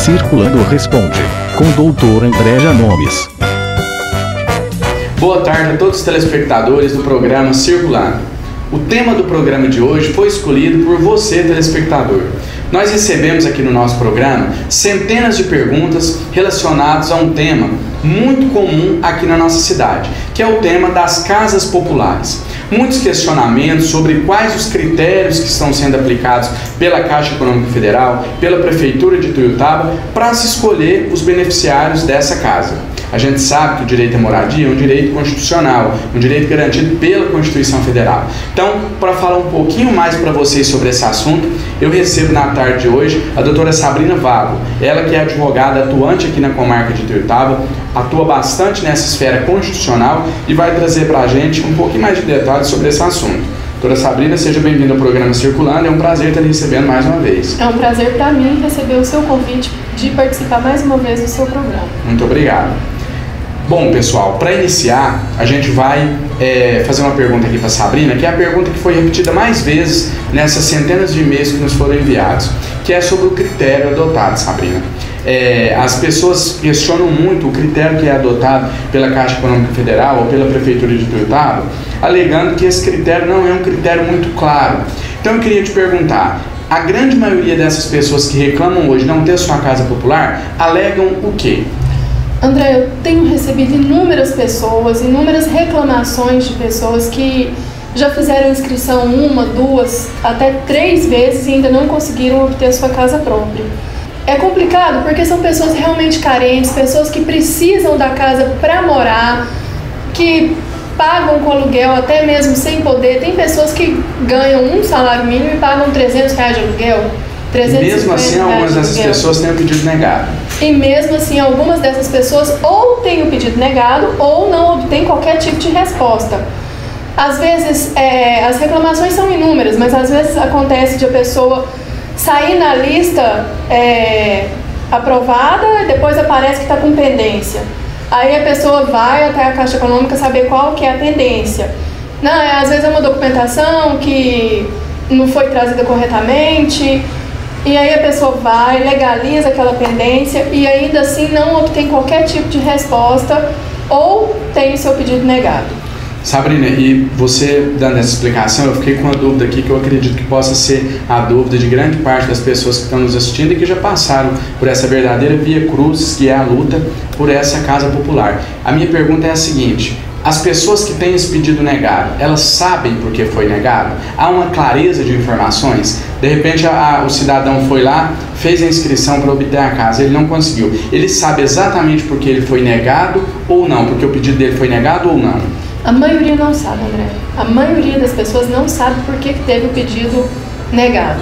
Circulando Responde, com Dr. André Janomes. Boa tarde a todos os telespectadores do programa Circulando. O tema do programa de hoje foi escolhido por você, telespectador. Nós recebemos aqui no nosso programa centenas de perguntas relacionadas a um tema muito comum aqui na nossa cidade, que é o tema das casas populares. Muitos questionamentos sobre quais os critérios que estão sendo aplicados pela Caixa Econômica Federal, pela Prefeitura de Ituiutaba, para se escolher os beneficiários dessa casa. A gente sabe que o direito à moradia é um direito constitucional, um direito garantido pela Constituição Federal. Então, para falar um pouquinho mais para vocês sobre esse assunto, eu recebo na tarde de hoje a doutora Sabrina Vago. Ela que é advogada atuante aqui na comarca de Ituiutaba, atua bastante nessa esfera constitucional e vai trazer para a gente um pouquinho mais de detalhes sobre esse assunto. Doutora Sabrina, seja bem-vinda ao programa Circulando, é um prazer estar lhe recebendo mais uma vez. É um prazer para mim receber o seu convite de participar mais uma vez do seu programa. Muito obrigado. Bom, pessoal, para iniciar, a gente vai fazer uma pergunta aqui para a Sabrina, que é a pergunta que foi repetida mais vezes nessas centenas de e-mails que nos foram enviados, que é sobre o critério adotado, Sabrina. As pessoas questionam muito o critério que é adotado pela Caixa Econômica Federal ou pela Prefeitura de Ituiutaba, alegando que esse critério não é um critério muito claro. Então eu queria te perguntar, a grande maioria dessas pessoas que reclamam hoje não ter sua casa popular, alegam o quê? André, eu tenho recebido inúmeras reclamações de pessoas que já fizeram inscrição 1, 2, até 3 vezes e ainda não conseguiram obter sua casa própria. É complicado porque são pessoas realmente carentes, pessoas que precisam da casa para morar, que pagam com aluguel até mesmo sem poder. Tem pessoas que ganham um salário mínimo e pagam R$300 de aluguel. Mesmo assim, algumas dessas pessoas têm o pedido negado. E mesmo assim, algumas dessas pessoas ou têm o pedido negado ou não obtêm qualquer tipo de resposta. Às vezes, as reclamações são inúmeras, mas às vezes acontece de a pessoa sair na lista aprovada e depois aparece que está com pendência. Aí a pessoa vai até a Caixa Econômica saber qual que é a pendência. Às vezes é uma documentação que não foi trazida corretamente. E aí a pessoa vai, legaliza aquela pendência e ainda assim não obtém qualquer tipo de resposta ou tem o seu pedido negado. Sabrina, e você dando essa explicação, eu fiquei com uma dúvida aqui que eu acredito que possa ser a dúvida de grande parte das pessoas que estão nos assistindo e que já passaram por essa verdadeira via cruzes, que é a luta por essa casa popular. A minha pergunta é a seguinte: as pessoas que têm esse pedido negado, elas sabem por que foi negado? Há uma clareza de informações? De repente o cidadão foi lá, fez a inscrição para obter a casa, ele não conseguiu. Ele sabe exatamente por que ele foi negado ou não? Porque o pedido dele foi negado ou não? A maioria não sabe, André. A maioria das pessoas não sabe por que teve o pedido negado.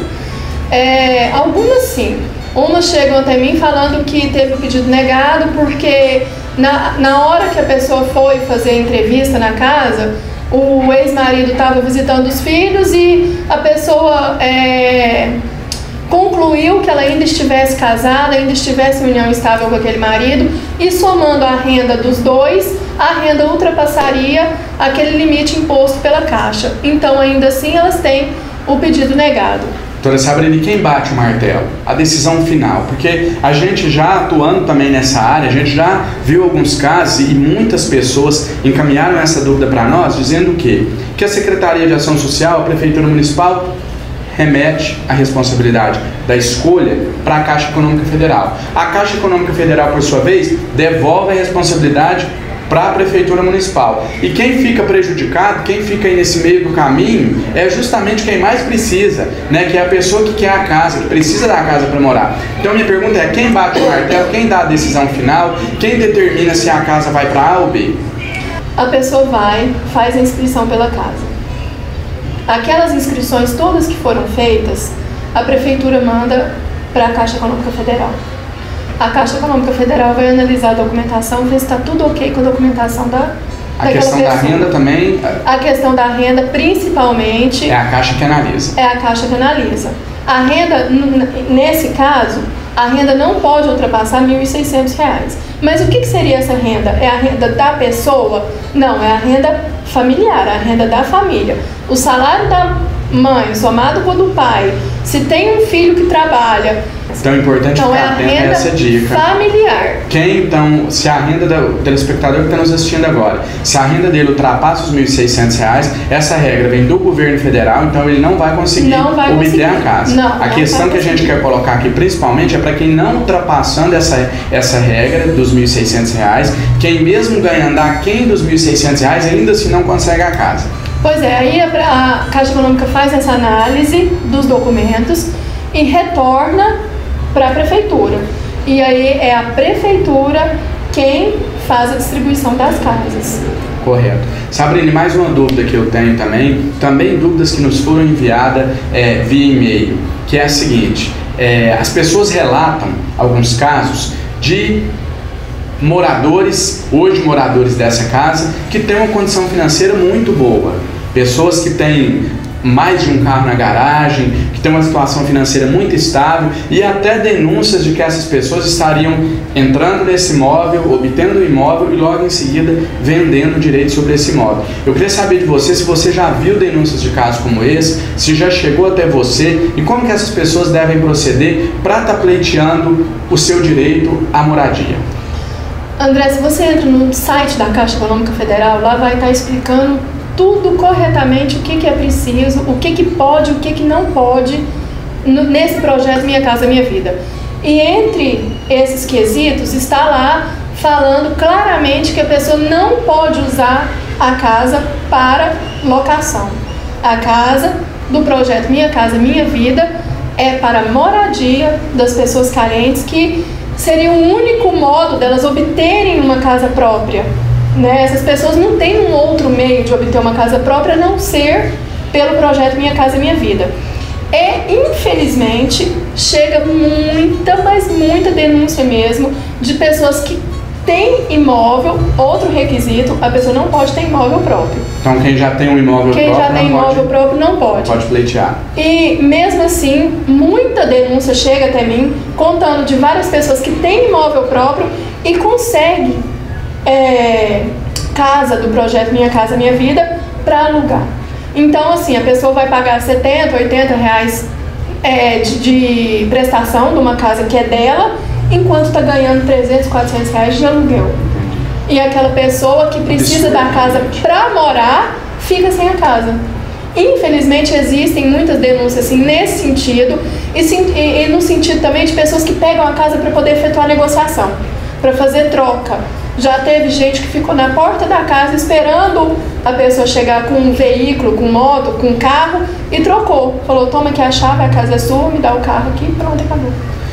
Algumas sim. Umas chegam até mim falando que teve o pedido negado porque na hora que a pessoa foi fazer a entrevista na casa, o ex-marido estava visitando os filhos e a pessoa concluiu que ela ainda estivesse casada, ainda estivesse em união estável com aquele marido e somando a renda dos dois, a renda ultrapassaria aquele limite imposto pela Caixa. Então, ainda assim, elas têm o pedido negado. Doutora Sabrina, quem bate o martelo? A decisão final, porque a gente já atuando também nessa área, a gente já viu alguns casos e muitas pessoas encaminharam essa dúvida para nós, dizendo o quê? Que a Secretaria de Ação Social, a Prefeitura Municipal, remete a responsabilidade da escolha para a Caixa Econômica Federal. A Caixa Econômica Federal, por sua vez, devolve a responsabilidade para a Prefeitura Municipal. E quem fica prejudicado, quem fica aí nesse meio do caminho, é justamente quem mais precisa, né? Que é a pessoa que quer a casa, que precisa da casa para morar. Então minha pergunta é, quem bate o martelo, quem dá a decisão final, quem determina se a casa vai para A ou B? A pessoa vai, faz a inscrição pela casa. Aquelas inscrições todas que foram feitas, a Prefeitura manda para a Caixa Econômica Federal. A Caixa Econômica Federal vai analisar a documentação, ver se está tudo ok com a documentação daquela pessoa. A questão da renda também? A questão da renda, principalmente... É a Caixa que analisa. É a Caixa que analisa. A renda, nesse caso, a renda não pode ultrapassar R$ 1.600. Mas o que seria essa renda? É a renda da pessoa? Não, é a renda familiar, a renda da família. O salário mãe, somado com o do pai, se tem um filho que trabalha, então é importante ficar atento a essa dica. Familiar. Então, se a renda do telespectador que está nos assistindo agora, se a renda dele ultrapassa os R$ 1.600, essa regra vem do governo federal, então ele não vai conseguir obter a casa. A questão que a gente quer colocar aqui, principalmente, é para quem não ultrapassando essa regra dos R$ 1.600, quem mesmo ganhando aquém dos R$ 1.600, ainda assim não consegue a casa. Pois é, aí a Caixa Econômica faz essa análise dos documentos e retorna para a prefeitura. E aí é a prefeitura quem faz a distribuição das casas. Correto. Sabrina, mais uma dúvida que eu tenho também dúvidas que nos foram enviadas via e-mail, que é a seguinte: as pessoas relatam alguns casos de moradores dessa casa, que têm uma condição financeira muito boa. Pessoas que têm mais de um carro na garagem, que tem uma situação financeira muito estável, e até denúncias de que essas pessoas estariam entrando nesse imóvel, obtendo o imóvel e logo em seguida vendendo o direito sobre esse imóvel. Eu queria saber de você se você já viu denúncias de casos como esse, se já chegou até você e como que essas pessoas devem proceder para estar pleiteando o seu direito à moradia. André, se você entra no site da Caixa Econômica Federal, lá vai estar explicando tudo corretamente, o que é preciso, o que pode, o que não pode nesse projeto Minha Casa Minha Vida. E entre esses quesitos está lá falando claramente que a pessoa não pode usar a casa para locação. A casa do projeto Minha Casa Minha Vida é para moradia das pessoas carentes, que seria o único modo delas obterem uma casa própria. Essas pessoas não têm um outro meio de obter uma casa própria a não ser pelo projeto Minha Casa Minha Vida. Infelizmente, chega muita denúncia mesmo de pessoas que têm imóvel. Outro requisito: a pessoa não pode ter imóvel próprio. Então quem já tem um imóvel próprio não pode pleitear. E mesmo assim, muita denúncia chega até mim contando de várias pessoas que têm imóvel próprio e conseguem casa do projeto Minha Casa Minha Vida para alugar. Então, assim, a pessoa vai pagar R$70, R$80 de prestação de uma casa que é dela, enquanto está ganhando R$300, R$400 de aluguel. E aquela pessoa que precisa da casa para morar fica sem a casa. Infelizmente, existem muitas denúncias assim, nesse sentido, e no sentido também de pessoas que pegam a casa para poder efetuar negociação, para fazer troca. Já teve gente que ficou na porta da casa esperando a pessoa chegar com um veículo, com moto, com carro, e trocou. Falou: toma aqui a chave, a casa é sua, me dá o carro aqui, pronto, acabou.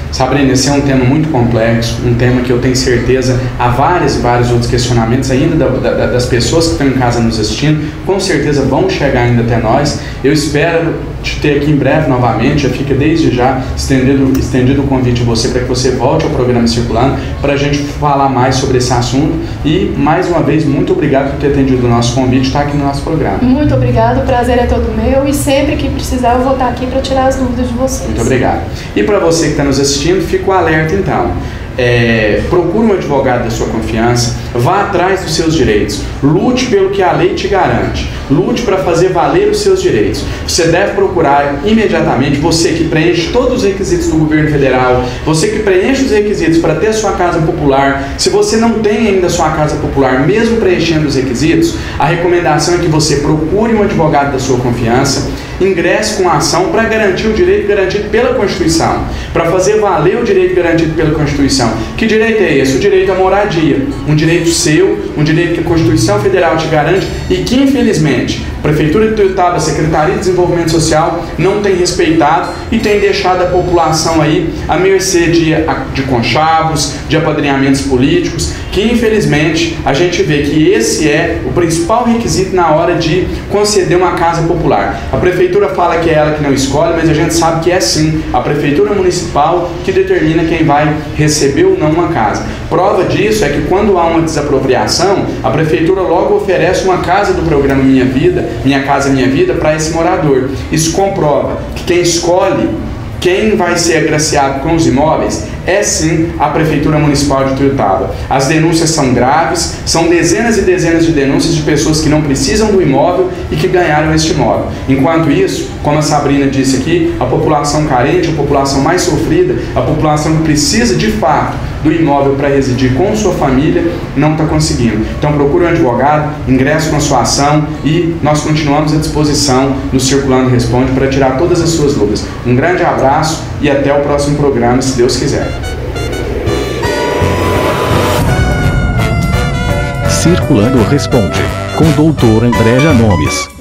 Sabrina, esse é um tema muito complexo, um tema que eu tenho certeza há vários outros questionamentos ainda das pessoas que estão em casa nos assistindo, com certeza vão chegar ainda até nós. Eu espero te ter aqui em breve novamente, já fica desde já estendido o convite a você para que você volte ao programa Circulando, para a gente falar mais sobre esse assunto. E mais uma vez, muito obrigado por ter atendido o nosso convite, estar aqui no nosso programa. Muito obrigado, o prazer é todo meu, e sempre que precisar eu vou estar aqui para tirar as dúvidas de vocês. Muito obrigado. E para você que está nos assistindo, fica o alerta então. Procure um advogado da sua confiança, vá atrás dos seus direitos, lute pelo que a lei te garante, lute para fazer valer os seus direitos. Você deve procurar imediatamente, você que preenche todos os requisitos do governo federal, você que preenche os requisitos para ter a sua casa popular. Se você não tem ainda a sua casa popular, mesmo preenchendo os requisitos, a recomendação é que você procure um advogado da sua confiança, ingresse com a ação para garantir o direito garantido pela Constituição, para fazer valer o direito garantido pela Constituição. Que direito é esse? O direito à moradia, um direito seu, um direito que a Constituição Federal te garante e que, infelizmente, a Prefeitura de Tuiutaba, a Secretaria de Desenvolvimento Social não tem respeitado e tem deixado a população aí à mercê de conchavos, de apadrinhamentos políticos, que infelizmente a gente vê que esse é o principal requisito na hora de conceder uma casa popular. A Prefeitura fala que é ela que não escolhe, mas a gente sabe que é sim a Prefeitura Municipal que determina quem vai receber ou não uma casa. Prova disso é que quando há uma desapropriação, a Prefeitura logo oferece uma casa do programa Minha Casa Minha Vida para esse morador. Isso comprova que quem escolhe quem vai ser agraciado com os imóveis é sim a Prefeitura Municipal de Tuiutaba. As denúncias são graves, são dezenas e dezenas de denúncias de pessoas que não precisam do imóvel e que ganharam este imóvel. Enquanto isso, como a Sabrina disse aqui, a população carente, a população mais sofrida, a população que precisa de fato do imóvel para residir com sua família, não está conseguindo. Então procure um advogado, ingresse com a sua ação e nós continuamos à disposição no Circulando Responde para tirar todas as suas dúvidas. Um grande abraço e até o próximo programa, se Deus quiser. Circulando Responde, com Dr. André Janomes.